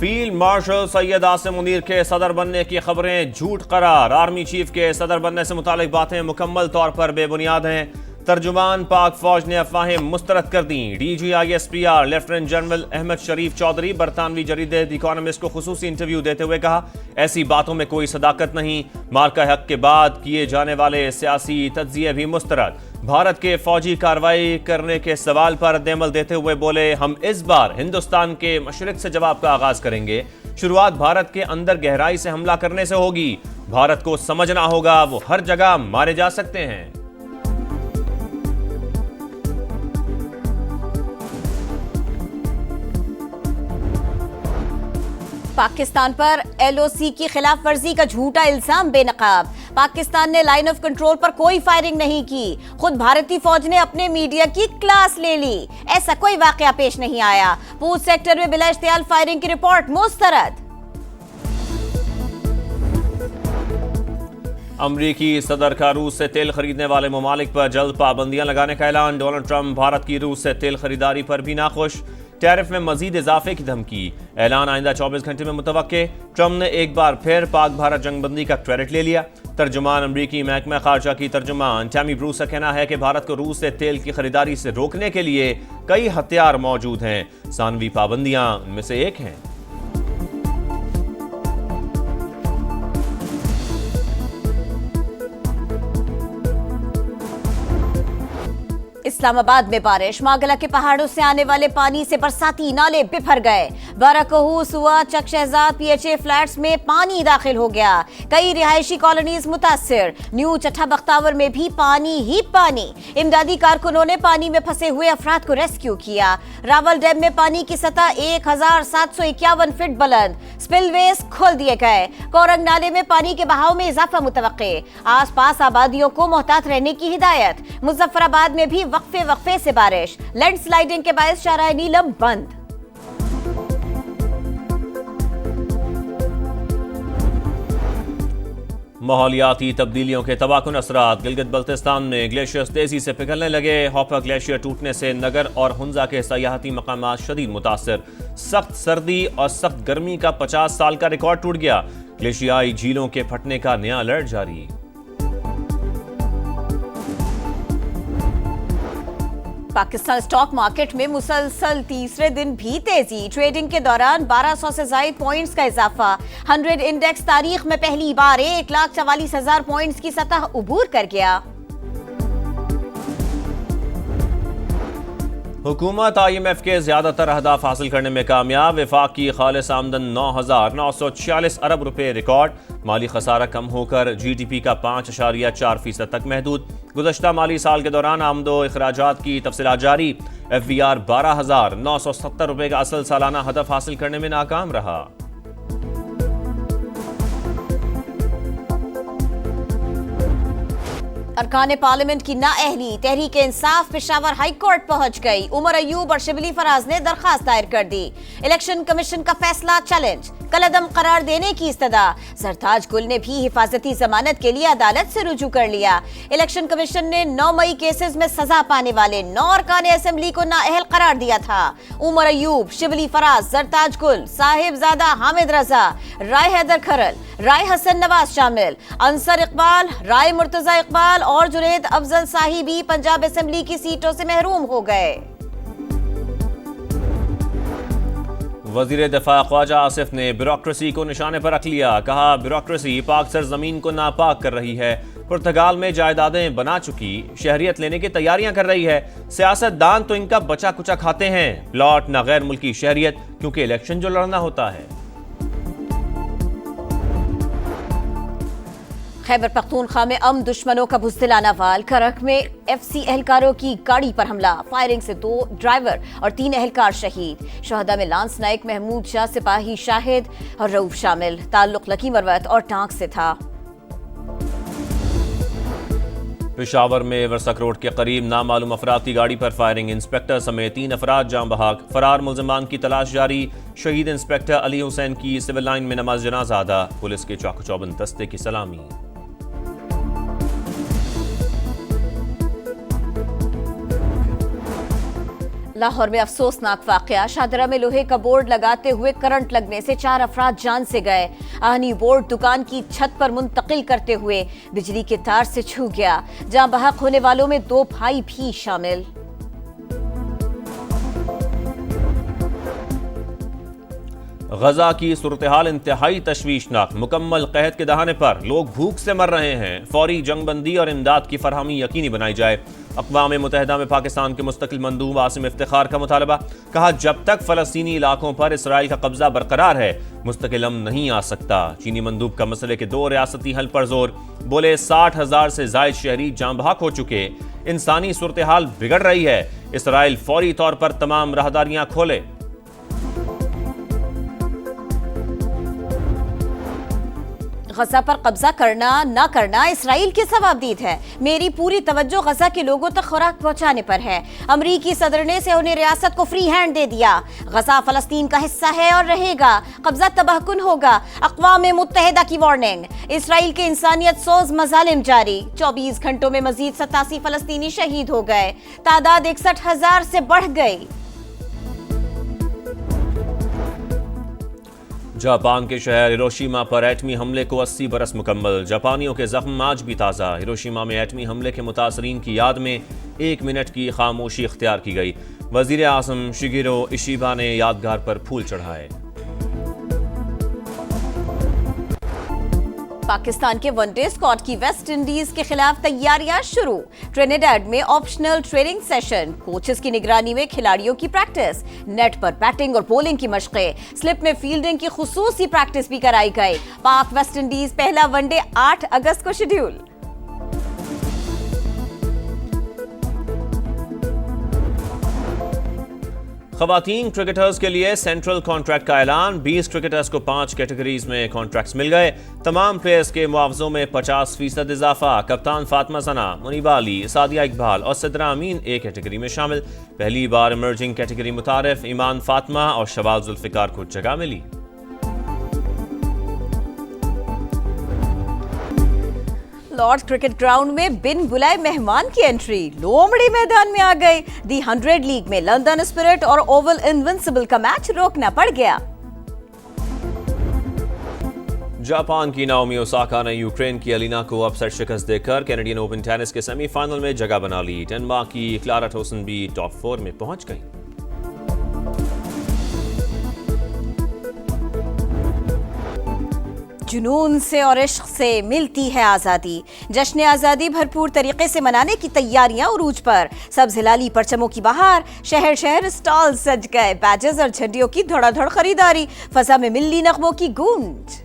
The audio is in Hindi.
फील्ड मार्शल सैयद आसिम मुनीर के सदर बनने की खबरें झूठ करार। आर्मी चीफ के सदर बनने से मुतालिक बातें मुकम्मल तौर पर बेबुनियाद हैं। तर्जुमान पाक फौज ने अफवाहें मुस्तरद कर दी। DGISPR lieutenant general Ahmed Sharif Chaudhry बरतानवी जरीदे द इकोनॉमिस्ट को खुसूसी इंटरव्यू देते हुए कहा, ऐसी बातों में कोई सदाकत नहीं। मार्का हक के बाद किए जाने वाले सियासी तज्जिए भी मुस्तरद। भारत के फौजी कार्रवाई करने के सवाल पर रद्दअमल देते हुए बोले, हम इस बार हिंदुस्तान के मशरिक से जवाब का आगाज करेंगे। शुरुआत भारत के अंदर गहराई से हमला करने से होगी। भारत को समझना होगा वो हर जगह मारे जा सकते हैं। पाकिस्तान पर LOC की खिलाफ वर्जी का झूठा इल्जाम बेनकाब। पाकिस्तान ने लाइन ऑफ कंट्रोल पर कोई फायरिंग नहीं की। खुद भारतीय फौज ने अपने मीडिया की क्लास ले ली। ऐसा कोई वाकया पेश नहीं आया। पूंछ सेक्टर में बिला इश्तियाल फायरिंग की रिपोर्ट मुस्तरद। अमरीकी सदर का रूस से तेल खरीदने वाले ममालिक पर जल्द पाबंदियां लगाने का ऐलान। डोनाल्ड ट्रंप भारत की रूस से तेल खरीदारी पर भी नाखुश। टैरिफ में मजीद इजाफे की धमकी। ऐलान आइंदा 24 घंटे में मुतवक्के। ट्रंप ने एक बार फिर पाक भारत जंगबंदी का क्रेडिट ले लिया। तर्जुमान अमरीकी महकमा खारजा की तर्जुमान टैमी ब्रूस का कहना है कि भारत को रूस से तेल की खरीदारी से रोकने के लिए कई हथियार मौजूद हैं। सानवी पाबंदियां उनमें से एक हैं। इस्लामाबाद में बारिश। मागला के पहाड़ों से आने वाले पानी से बरसाती नाले बिफर गए। बाराकहू, सुआ, चक शहजाद, PHA फ्लैट्स में पानी दाखिल हो गया। कई रिहायशी कॉलोनीज मुतासिर। न्यू चट्ठा बख्तावर में भी पानी ही पानी। इमदादी कारकुनों ने पानी में फंसे हुए अफराद को रेस्क्यू किया। रावल डैम में पानी की सतह 1751 फीट बुलंद। स्पिलवेज खोल दिए गए। कोरंग नाले में पानी के बहाव में इजाफा मुतवक्के। आसपास आबादियों को मोहतात रहने की हिदायत। मुजफ्फराबाद में भी वक्फे से बारिश। लैंडस्लाइडिंग के बायस शाहराह नीलम बंद। माहौलियाती तब्दीलियों के तबाकुन असरात। गिलगित बल्तिस्तान में ग्लेशियर्स तेजी से पिघलने लगे। हॉपर ग्लेशियर टूटने से नगर और हुंजा के सयाहती मकामात शदीद मुतासर। सख्त सर्दी और सख्त गर्मी का 50 साल का रिकॉर्ड टूट गया। ग्लेशियाई झीलों के फटने का नया अलर्ट जारी। पाकिस्तान स्टॉक मार्केट में मुसलसल तीसरे दिन भी तेजी। ट्रेडिंग के दौरान 1200 से ज्यादा पॉइंट्स का इजाफा। 100 इंडेक्स तारीख में पहली बार 1,44,000 पॉइंट्स की सतह उबूर कर गया। हुकूमत IMF के ज्यादातर अहदाफ हासिल करने में कामयाब। वफाक की खालिस आमदन 9,946 अरब रुपए रिकॉर्ड। माली खसारा कम होकर GDP का 5.4% तक महदूद। गुज़श्ता माली साल के दौरान आमदो अखराजात की तफसीलात जारी। FBR 12,970 रुपए का असल सालाना हदफ हासिल करने में नाकाम रहा। अरकान पार्लियामेंट की नाअहली। तहरीक इंसाफ पेशावर हाई कोर्ट पहुंच गई। उमर अयूब और शिबली फराज ने दरखास्त दायर कर दी। इलेक्शन कमीशन का फैसला चैलेंज। कलअदम करार देने की इस्तदा। सरताज गुल ने भी हिफाजती जमानत के लिए अदालत से रुजू कर लिया। इलेक्शन कमीशन ने 9 मई केसेस में सजा पाने वाले 9 अरकान असेंबली को नाअहल करार दिया था। उमर अयूब, शिबली फराज, सरताज गुल, साहिबजादा हामिद रजा, राय हैदर खरल, राय हसन नवाज शामिल। अंसर इकबाल, राय मुर्तजा इकबाल और जुनेद अफजल साहिबी पंजाब असेंबली की सीटों से महरूम हो गए। वजीर दफा ख्वाजा आसिफ ने ब्यूरोक्रेसी को निशाने पर रख लिया। कहा, ब्यूरोक्रेसी पाक सरजमीन को नापाक कर रही है। पुर्तगाल में जायदादें बना चुकी, शहरियत लेने की तैयारियां कर रही है। सियासतदान तो इनका बचा कुचा खाते हैं। प्लॉट ना गैर मुल्की शहरियत, क्योंकि इलेक्शन जो लड़ना होता है। खैबर पख्तूनख्वा में दुश्मनों का बुज़दिलाना वाल। करक में FC एहलकारों की गाड़ी पर हमला। फायरिंग से 2 ड्राइवर और 3 एहलकार शहीद। शहदा में लांस नाइक, महमूद शाह, सिपाही शाहिद और रऊफ शामिल। ताल्लुक लकी मरवत और टांक से था। पेशावर में वर्सक रोड के करीब नामालूम अफराद की गाड़ी पर फायरिंग। इंस्पेक्टर समेत 3 अफराद जाम बहक। फरार मुल्जिमान की तलाश जारी। शहीद इंस्पेक्टर अली हुसैन की सिविल लाइन में नमाज जनाजा अदा। पुलिस के चाकू चौबंद दस्ते की सलामी। लाहौर में अफसोसनाक वाकया। शाहदरा में लोहे का बोर्ड लगाते हुए करंट लगने से 4 अफराद जान से गए। आहनी बोर्ड दुकान की छत पर मुंतकिल करते हुए बिजली के तार से छू गया। जहां बहक होने वालों में 2 भाई भी शामिल। गजा की सूरत-ए-हाल इंतहाई तशवीशनाक। मुकम्मल कहत के दहाने पर लोग भूख से मर रहे हैं। फौरी जंगबंदी और इमदाद की फरहमी यकीनी बनाई जाए। अक़वाम मुत्तहिदा में पाकिस्तान के मुस्तकिल मंदूब आसिम इफ्तिखार का मुतालबा। कहा, जब तक फ़लस्तीनी इलाकों पर इसराइल का कब्जा बरकरार है मुस्तकिल अमन नहीं आ सकता। चीनी मंदूब का मसले के 2 रियासती हल पर जोर। बोले 60,000 से जायद शहरी जाँ बहक हो चुके। इंसानी सूरत-ए-हाल बिगड़ रही है। इसराइल फौरी तौर पर तमाम राहदारियाँ खोले। गजा पर कब्जा करना ना करना इसराइल की सवाबदीद है। मेरी पूरी तवज्जो गजा के लोगों तक खुराक पहुंचाने पर है। अमरीकी सदर ने उन्हें रियासत को फ्री हैंड दे दिया। गजा फलस्तीन का हिस्सा है और रहेगा। कब्जा तबाहकुन होगा। अक़वाम मुत्तहिदा की वार्निंग। इसराइल के इंसानियत सोज मजालिम जारी। 24 घंटों में मजीद 87 फलस्तीनी शहीद हो गए। तादाद 61,000 से बढ़ गई। जापान के शहर हिरोशिमा पर एटमी हमले को 80 बरस मुकम्मल। जापानियों के जख्म आज भी ताज़ा। हिरोशिमा में एटमी हमले के मुतासरीन की याद में 1 मिनट की खामोशी इख्तियार की गई। वज़ीर आज़म शिगेरो इशिबा ने यादगार पर फूल चढ़ाए। पाकिस्तान के वनडे स्क्वाड की वेस्ट इंडीज के खिलाफ तैयारियां शुरू। ट्रिनिडाड में ऑप्शनल ट्रेनिंग सेशन। कोचेस की निगरानी में खिलाड़ियों की प्रैक्टिस। नेट पर बैटिंग और बॉलिंग की मशक़ें। स्लिप में फील्डिंग की खुसूसी प्रैक्टिस भी कराई गई। पाक वेस्ट इंडीज पहला वनडे 8 अगस्त को शेड्यूल। ख़वातीन क्रिकेटर्स के लिए सेंट्रल कॉन्ट्रैक्ट का ऐलान। 20 क्रिकेटर्स को 5 कैटेगरीज में कॉन्ट्रैक्ट्स मिल गए। तमाम प्लेयर्स के मुआवजों में 50% इजाफा। कप्तान फातिमा सना, मुनीबा अली, सादिया इकबाल और सिद्रा अमीन एक कैटेगरी में शामिल। पहली बार इमर्जिंग कैटेगरी मुतारिफ। ईमान फातिमा और शबाब जुल्फिकार को जगह मिली। लॉर्ड्स क्रिकेट ग्राउंड में बिन बुलाए मेहमान की एंट्री। लोमड़ी मैदान में आ गई। दी 100 लीग में लंदन स्पिरिट और ओवल इनविंसिबल का मैच रोकना पड़ गया। जापान की नाओमी ओसाका ने यूक्रेन की एलिना को अपसेट शिकस्त देकर कैनेडियन ओपन टेनिस के सेमीफाइनल में जगह बना ली। डेनमार्क की क्लारा टोसन भी टॉप 4 में पहुंच गई। जुनून से और इश्क से मिलती है आजादी। जश्न आजादी भरपूर तरीके से मनाने की तैयारियां उरूज पर। सब्ज हिलाली परचमों की बहार। शहर शहर स्टॉल सज गए। बैजेस और झंडियों की धड़ाधड़ खरीदारी। फजा में मिल्ली नगमों की गूंज।